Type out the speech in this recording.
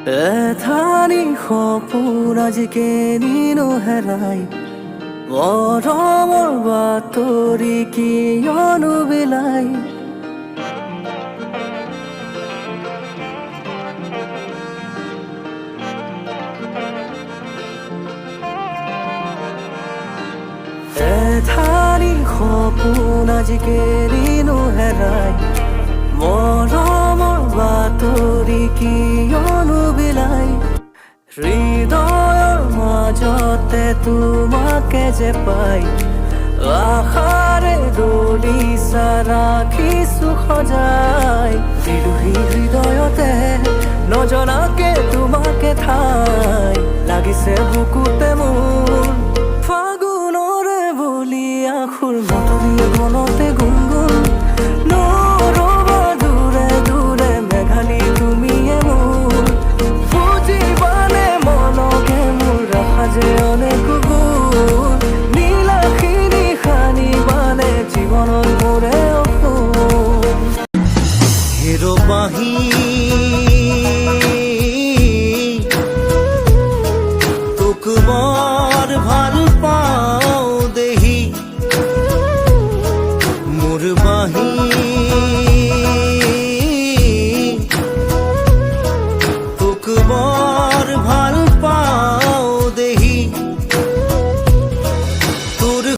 এথানি সপোন আজি কেনিনো হেৰাই মৰমৰ বাতৰি কিয়নো বিলাই এথানি সপোন আজি কেনিনো হেৰাই মৰমৰ বাতৰি কিয়নো বিলাই হৃদয়ৰ মাজতে তোমাকে যে পাই আশাৰে দলিচা ৰাখিছো সজাই বিদুহী হৃদয়তে নজনাকে তোমাকে ঠাই লাগিছে বুকুতে মোৰ ফাগুনৰে বলিয়া খুৰ মতলীয়া মনতে গুণ